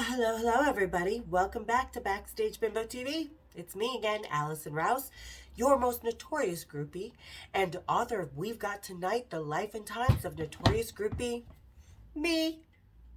Hello, everybody. Welcome back to Backstage Bimbo TV. It's me again, Allison Rouse, your most notorious groupie and author of We've Got Tonight, The Life and Times of Notorious Groupie, me.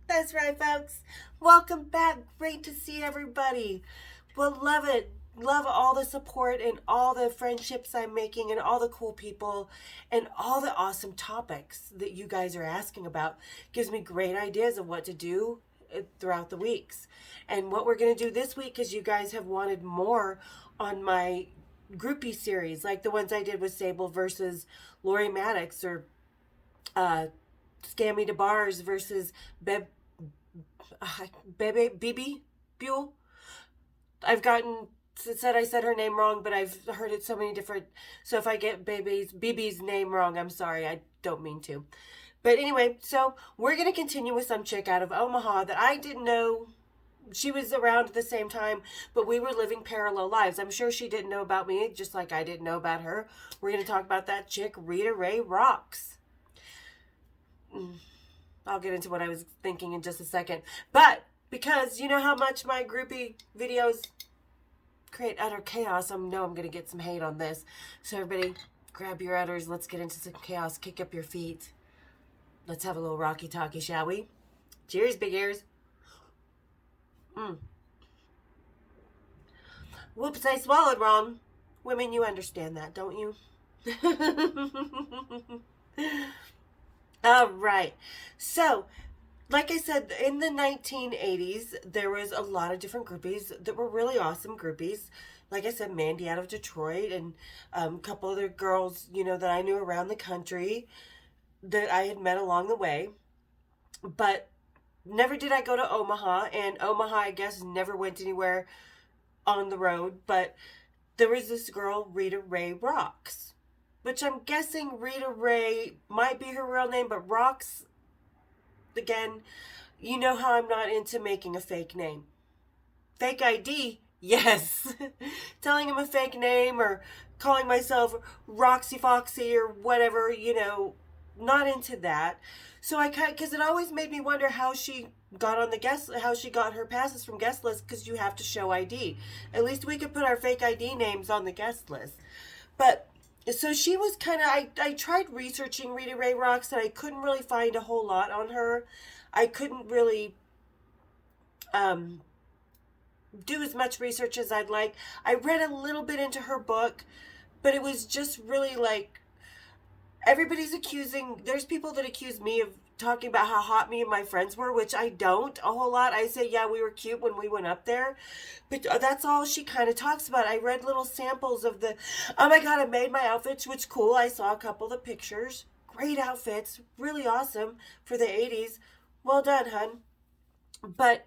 That's right, folks. Welcome back. Great to see everybody. Well, love it. Love all the support and all the friendships I'm making and all the cool people and all the awesome topics that you guys are asking about. Gives me great ideas of what to do throughout the weeks. And what we're going to do this week, because you guys have wanted more on my groupie series, like the ones I did with Sable versus Lori Maddox, or Scammy DeBars versus Bebe Bibi Buell. I've gotten said I said her name wrong, but I've heard it so many different. So if I get Bibi's name wrong, I'm sorry. I don't mean to. But anyway, so we're going to continue with some chick out of Omaha that I didn't know she was around at the same time, but we were living parallel lives. I'm sure she didn't know about me, just like I didn't know about her. We're going to talk about that chick, Rita Rae Roxx. I'll get into what I was thinking in just a second. But because you know how much my groupie videos create utter chaos, I know I'm going to get some hate on this. So everybody, grab your udders. Let's get into some chaos. Kick up your feet. Let's have a little rocky talkie, shall we? Cheers, big ears. Whoops, I swallowed wrong. Women, you understand that, don't you? All right. So, like I said, in the 1980s, there was a lot of different groupies that were really awesome groupies. Like I said, Mandy out of Detroit and a couple other girls, that I knew around the country that I had met along the way. But never did I go to Omaha, and Omaha, I guess, never went anywhere on the road. But there was this girl, Rita Rae Roxx, which I'm guessing Rita Rae might be her real name, but Roxx, again, you know how I'm not into making a fake name. Fake ID, yes. Telling him a fake name or calling myself Roxy Foxy or whatever, not into that. So because it always made me wonder how she got on how she got her passes from guest list, because you have to show ID. At least we could put our fake ID names on the guest list. But so she was kind of, I tried researching Rita Rae Roxx and I couldn't really find a whole lot on her. I couldn't really do as much research as I'd like. I read a little bit into her book, but it was just really like, there's people that accuse me of talking about how hot me and my friends were, which I don't a whole lot. I say, yeah, we were cute when we went up there, but that's all she kind of talks about. I read little samples of oh my God, I made my outfits, which cool. I saw a couple of the pictures. Great outfits, really awesome for the 80s. Well done, hun. But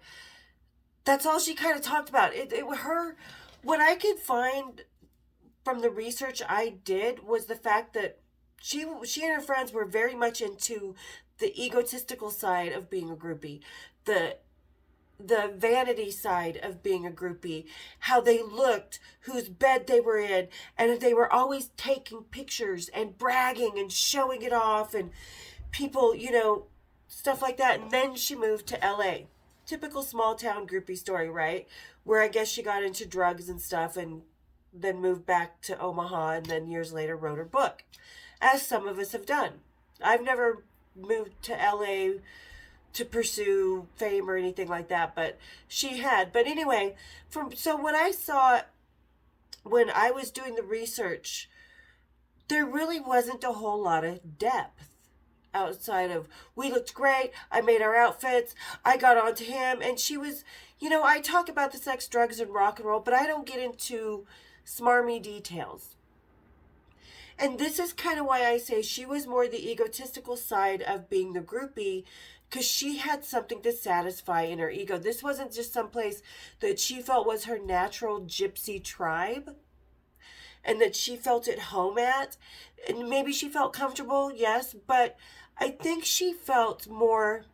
that's all she kind of talked about. What I could find from the research I did was the fact that she and her friends were very much into the egotistical side of being a groupie, the vanity side of being a groupie, how they looked, whose bed they were in, and they were always taking pictures and bragging and showing it off, and people, stuff like that. And then she moved to LA. Typical small town groupie story, right? Where I guess she got into drugs and stuff and then moved back to Omaha, and then years later wrote her book, as some of us have done. I've never moved to LA to pursue fame or anything like that, but she had. But anyway, so what I saw when I was doing the research, there really wasn't a whole lot of depth outside of, we looked great, I made our outfits, I got onto him, and she was, I talk about the sex, drugs, and rock and roll, but I don't get into smarmy details. And this is kind of why I say she was more the egotistical side of being the groupie, because she had something to satisfy in her ego. This wasn't just someplace that she felt was her natural gypsy tribe and that she felt at home at. And maybe she felt comfortable, yes, but I think she felt more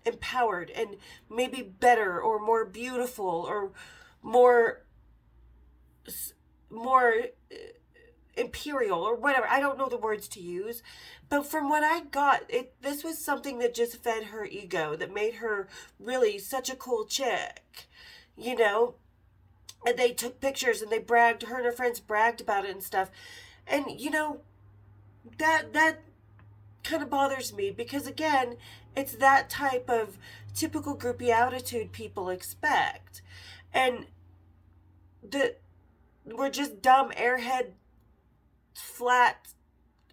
empowered and maybe better or more beautiful or more imperial or whatever. I don't know the words to use, but from what I got, this was something that just fed her ego, that made her really such a cool chick, you know. And they took pictures and they bragged. Her and her friends bragged about it and stuff. And that kind of bothers me because again, it's that type of typical groupie attitude people expect, and the we're just dumb airhead flat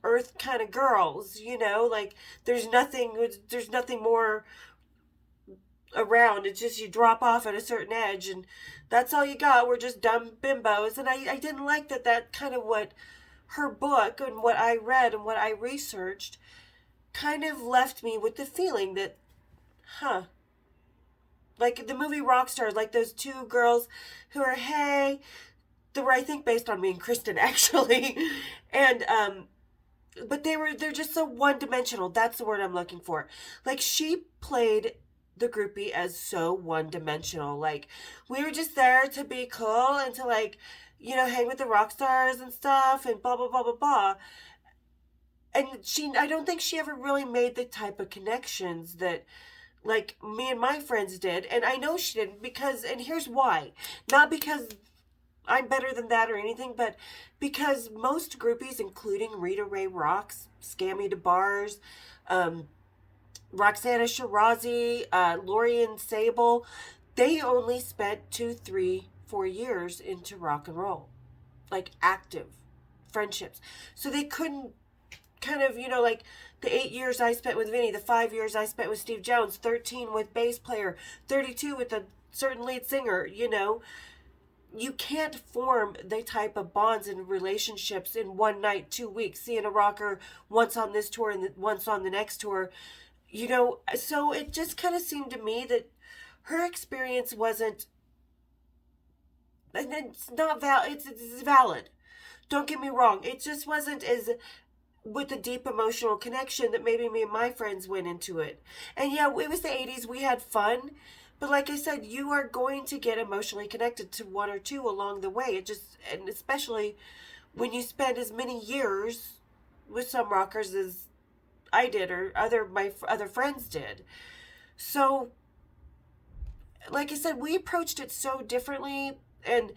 earth kind of girls, like there's nothing more around. It's just you drop off at a certain edge and that's all you got. We're just dumb bimbos. And I didn't like that kind of what her book and what I read and what I researched kind of left me with the feeling that, like the movie Rockstars, like those two girls who are, hey, they were, I think, based on me and Kristen, actually. And, but they're just so one-dimensional. That's the word I'm looking for. Like, she played the groupie as so one-dimensional. Like, we were just there to be cool and to, like, hang with the rock stars and stuff and blah, blah, blah, blah, blah. And I don't think she ever really made the type of connections that, like, me and my friends did. And I know she didn't and here's why. Not because I'm better than that or anything, but because most groupies, including Rita Rae Roxx, Scammy DeBars, Roxana Shirazi, Lorian Sable, they only spent 2, 3, 4 years into rock and roll, like active friendships. So they couldn't kind of, like the 8 years I spent with Vinny, the 5 years I spent with Steve Jones, 13 with bass player, 32 with a certain lead singer, You can't form the type of bonds and relationships in one night, 2 weeks, seeing a rocker once on this tour and once on the next tour. So it just kind of seemed to me that her experience wasn't, and it's not valid. It's valid. Don't get me wrong. It just wasn't as with a deep emotional connection that maybe me and my friends went into it. And yeah, it was the 80s. We had fun. But like I said, you are going to get emotionally connected to one or two along the way. And especially when you spend as many years with some rockers as I did or my other friends did. So, like I said, we approached it so differently, and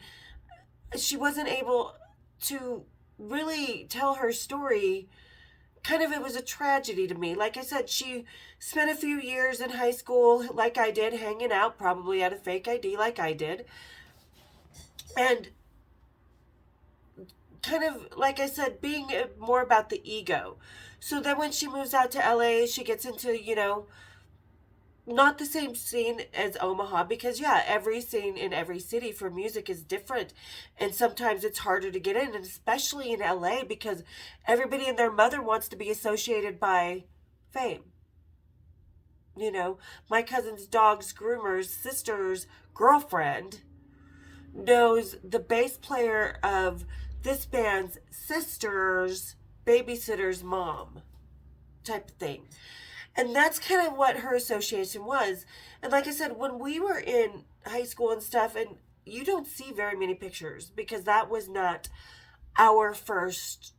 she wasn't able to really tell her story. Kind of, it was a tragedy to me. Like I said, she spent a few years in high school, like I did, hanging out, probably at a fake ID like I did. And kind of, like I said, being more about the ego. So then when she moves out to LA, she gets into, not the same scene as Omaha, because every scene in every city for music is different, and sometimes it's harder to get in, and especially in LA because everybody and their mother wants to be associated by fame. My cousin's dog's groomer's sister's girlfriend knows the bass player of this band's sister's babysitter's mom, type of thing. And that's kind of what her association was. And like I said, when we were in high school and stuff, and you don't see very many pictures because that was not our first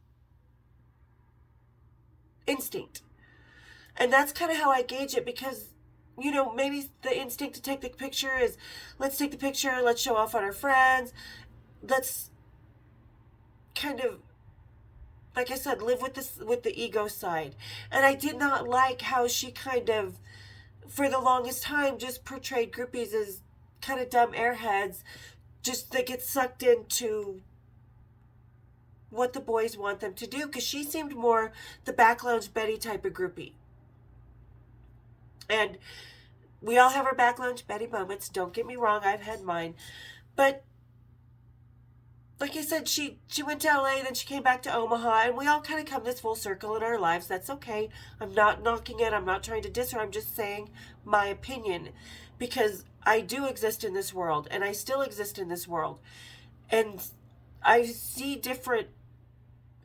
instinct. And that's kind of how I gauge it because, maybe the instinct to take the picture is, let's take the picture, let's show off on our friends. Let's kind of, like I said, live with the ego side. And I did not like how she kind of, for the longest time, just portrayed groupies as kind of dumb airheads, just that get sucked into what the boys want them to do. Because she seemed more the back lounge Betty type of groupie. And we all have our back lounge Betty moments. Don't get me wrong, I've had mine. But like I said, she went to LA, then she came back to Omaha, and we all kind of come this full circle in our lives. That's okay. I'm not knocking it. I'm not trying to diss her. I'm just saying my opinion because I do exist in this world, and I still exist in this world. And I see different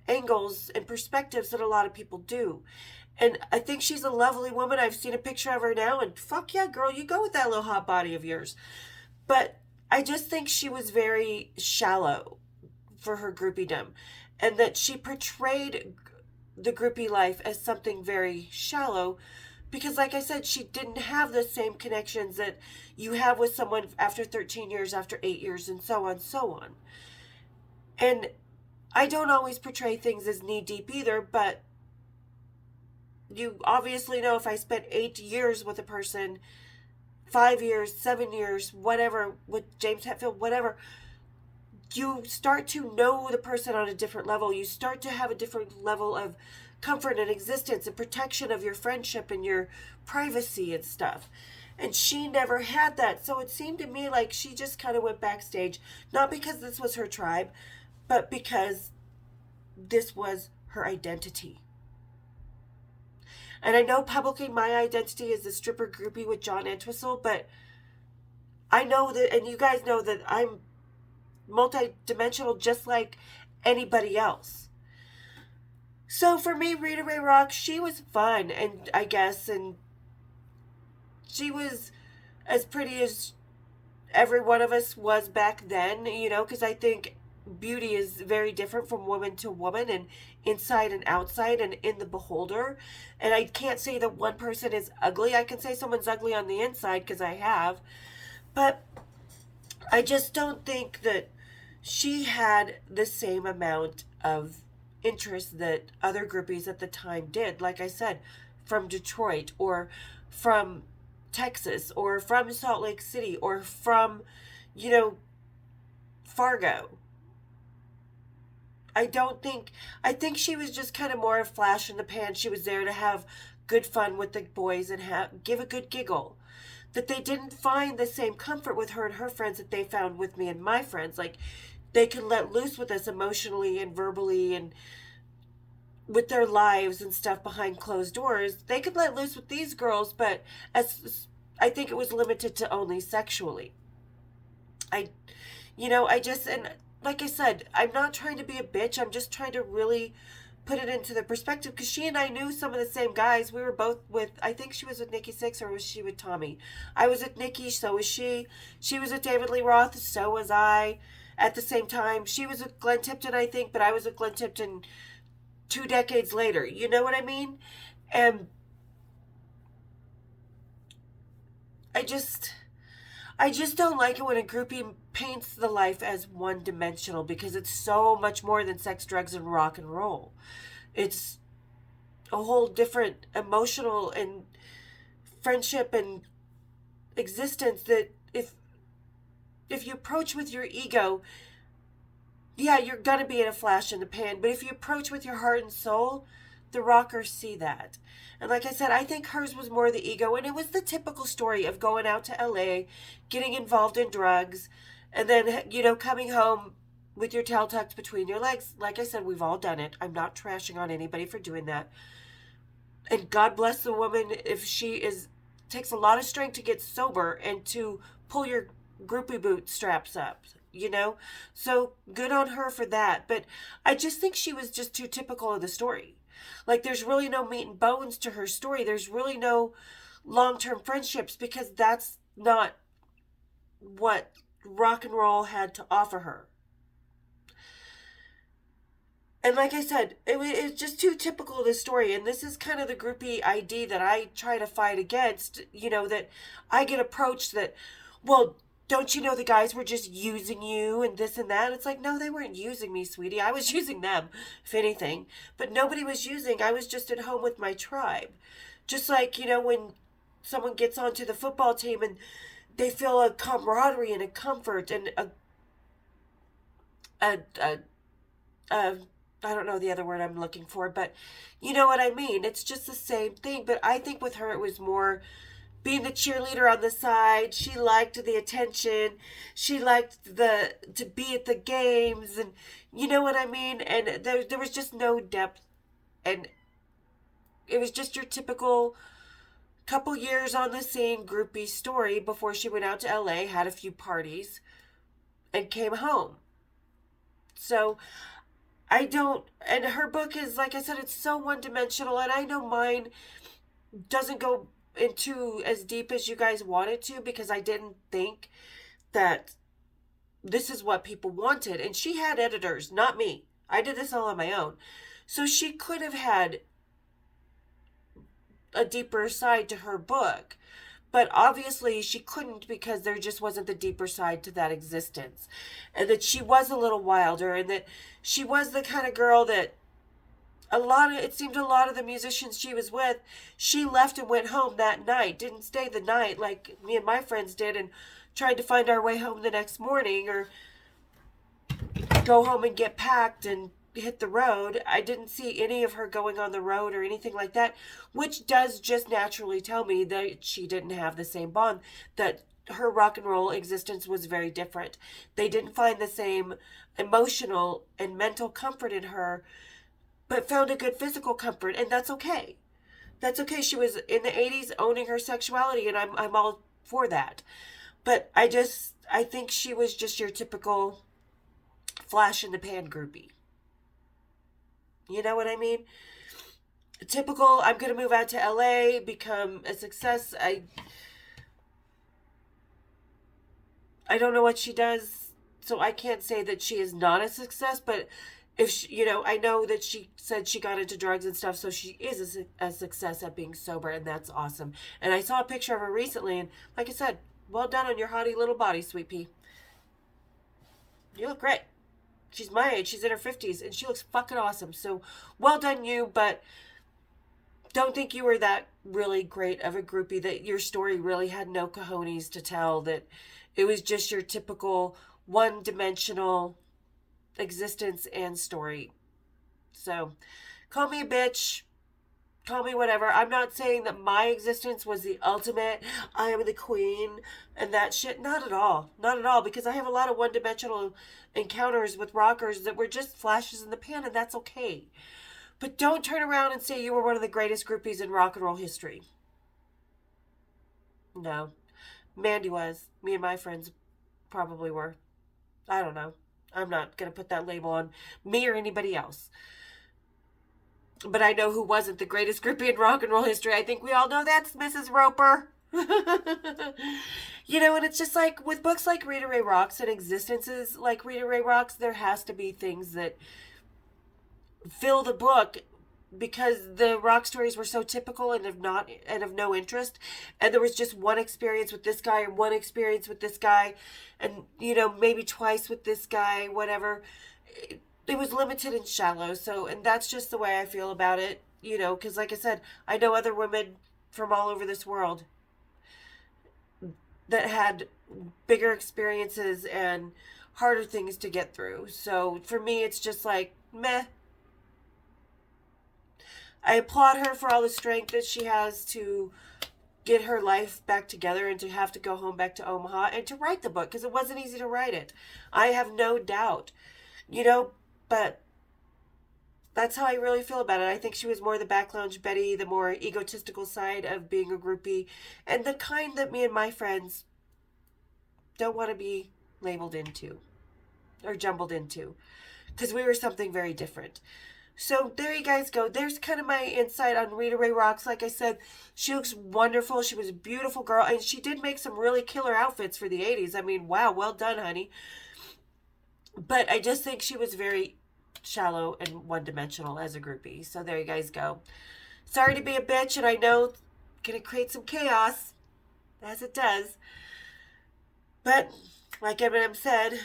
angles and perspectives that a lot of people do. And I think she's a lovely woman. I've seen a picture of her now, and fuck yeah, girl, you go with that little hot body of yours. But I just think she was very shallow for her groupiedom. and that she portrayed the groupie life as something very shallow because, like I said, she didn't have the same connections that you have with someone after 13 years, after 8 years, and so on, so on. And I don't always portray things as knee deep either, but you obviously know if I spent 8 years with a person, 5 years, 7 years, whatever, with James Hetfield, whatever, you start to know the person on a different level. You start to have a different level of comfort and existence and protection of your friendship and your privacy and stuff. And she never had that. So it seemed to me like she just kind of went backstage, not because this was her tribe, but because this was her identity. And I know publicly my identity is the stripper groupie with John Entwistle, but I know that, and you guys know that I'm multi-dimensional just like anybody else. So for me, Rita Rae Roxx, she was fun, and I guess, and she was as pretty as every one of us was back then, because I think beauty is very different from woman to woman and inside and outside and in the beholder. And I can't say that one person is ugly. I can say someone's ugly on the inside because I have. But I just don't think that she had the same amount of interest that other groupies at the time did. Like I said, from Detroit or from Texas or from Salt Lake City or from, Fargo. I think she was just kind of more a flash in the pan. She was there to have good fun with the boys and give a good giggle. That they didn't find the same comfort with her and her friends that they found with me and my friends. Like, they can let loose with us emotionally and verbally and with their lives and stuff behind closed doors. They could let loose with these girls, but I think it was limited to only sexually. And like I said, I'm not trying to be a bitch. I'm just trying to really put it into the perspective because she and I knew some of the same guys. We were both with, I think she was with Nikki Sixx or was she with Tommy? I was with Nikki, so was she. She was with David Lee Roth, so was I. At the same time, she was with Glenn Tipton, I think, but I was with Glenn Tipton 2 decades later. You know what I mean? And I just don't like it when a groupie paints the life as one-dimensional because it's so much more than sex, drugs, and rock and roll. It's a whole different emotional and friendship and existence that if you approach with your ego, yeah, you're going to be in a flash in the pan. But if you approach with your heart and soul, the rockers see that. And like I said, I think hers was more the ego. And it was the typical story of going out to LA, getting involved in drugs, and then, coming home with your tail tucked between your legs. Like I said, we've all done it. I'm not trashing on anybody for doing that. And God bless the woman if she takes a lot of strength to get sober and to pull your groupie boot straps up. So good on her for that. But I just think she was just too typical of the story. Like, there's really no meat and bones to her story. There's really no long-term friendships because that's not what rock and roll had to offer her. And like I said, it's just too typical of the story. And this is kind of the groupie ID that I try to fight against, that I get approached that, well, don't you know the guys were just using you and this and that? It's like, no, they weren't using me, sweetie. I was using them, if anything. But nobody was using. I was just at home with my tribe. Just like, when someone gets onto the football team and they feel a camaraderie and a comfort and a I don't know the other word I'm looking for, but you know what I mean. It's just the same thing. But I think with her it was more being the cheerleader on the side. She liked the attention. She liked to be at the games, and you know what I mean. And there was just no depth, and it was just your typical couple years on the scene groupie story before she went out to LA, had a few parties, and came home. So and her book is, like I said, it's so one-dimensional, and I know mine doesn't go into as deep as you guys wanted to because I didn't think that this is what people wanted. And she had editors, not me. I did this all on my own. So she could have had a deeper side to her book. But obviously she couldn't because there just wasn't the deeper side to that existence. And that she was a little wilder, and that she was the kind of girl that it seemed a lot of the musicians she was with, she left and went home that night, didn't stay the night like me and my friends did and tried to find our way home the next morning or go home and get packed and hit the road. I didn't see any of her going on the road or anything like that, which does just naturally tell me that she didn't have the same bond, that her rock and roll existence was very different. They didn't find the same emotional and mental comfort in her, but found a good physical comfort, and that's okay. That's okay. She was in the 80s owning her sexuality, and I'm all for that. But I think she was just your typical flash in the pan groupie. You know what I mean? Typical, I'm going to move out to LA, become a success. I don't know what she does, so I can't say that she is not a success, but if she, I know that she said she got into drugs and stuff, so she is a success at being sober, and that's awesome. And I saw a picture of her recently, and like I said, well done on your hottie little body, sweet pea. You look great. She's my age. She's in her 50s, and she looks fucking awesome. So, well done you, but don't think you were that really great of a groupie, that your story really had no cojones to tell, that it was just your typical one-dimensional existence and story. So, call me a bitch. Call me whatever. I'm not saying that my existence was the ultimate, I am the queen, and that shit. Not at all. Not at all. Because I have a lot of one-dimensional encounters with rockers that were just flashes in the pan, and that's okay. But don't turn around and say you were one of the greatest groupies in rock and roll history. No. Mandy was. Me and my friends probably were. I don't know. I'm not going to put that label on me or anybody else. But I know who wasn't the greatest groupie in rock and roll history. I think we all know that's Mrs. Roper. And it's just like with books like Rita Rae Roxx and existences like Rita Rae Roxx, there has to be things that fill the book, because the rock stories were so typical and of no interest, and there was just one experience with this guy and one experience with this guy, and maybe twice with this guy, whatever. It was limited and shallow. So, and that's just the way I feel about it, because like I said, I know other women from all over this world that had bigger experiences and harder things to get through. So for me, it's just like, meh. I applaud her for all the strength that she has to get her life back together and to have to go home back to Omaha and to write the book, because it wasn't easy to write it. I have no doubt, but that's how I really feel about it. I think she was more the back lounge Betty, the more egotistical side of being a groupie, and the kind that me and my friends don't want to be labeled into or jumbled into, because we were something very different. So there you guys go. There's kind of my insight on Rita Rae Roxx. Like I said, she looks wonderful. She was a beautiful girl, and she did make some really killer outfits for the 80s. I mean, wow, well done, honey. But I just think she was very shallow and one-dimensional as a groupie. So there you guys go. Sorry to be a bitch, and I know it's going to create some chaos, as it does. But like Eminem said,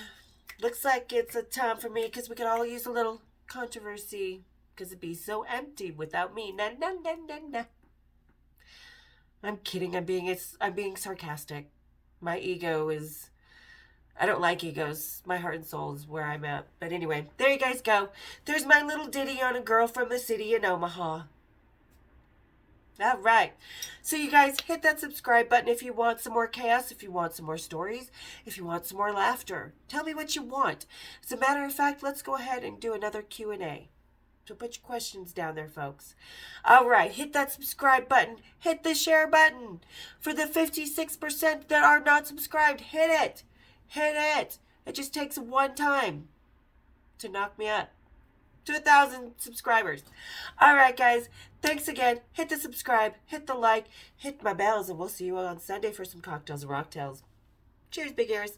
looks like it's a time for me, because we could all use a little controversy, because it'd be so empty without me. Nah, nah, nah, nah, nah. I'm kidding. I'm being sarcastic. My ego is... I don't like egos. My heart and soul is where I'm at. But anyway, there you guys go. There's my little ditty on a girl from the city in Omaha. All right. So you guys, hit that subscribe button if you want some more chaos, if you want some more stories, if you want some more laughter. Tell me what you want. As a matter of fact, let's go ahead and do another Q&A. So put your questions down there, folks. All right. Hit that subscribe button. Hit the share button. For the 56% that are not subscribed, hit it. Hit it. It just takes one time to knock me up to 1,000 subscribers. All right, guys. Thanks again. Hit the subscribe. Hit the like. Hit my bells. And we'll see you on Sunday for some cocktails and rocktails. Cheers, big ears.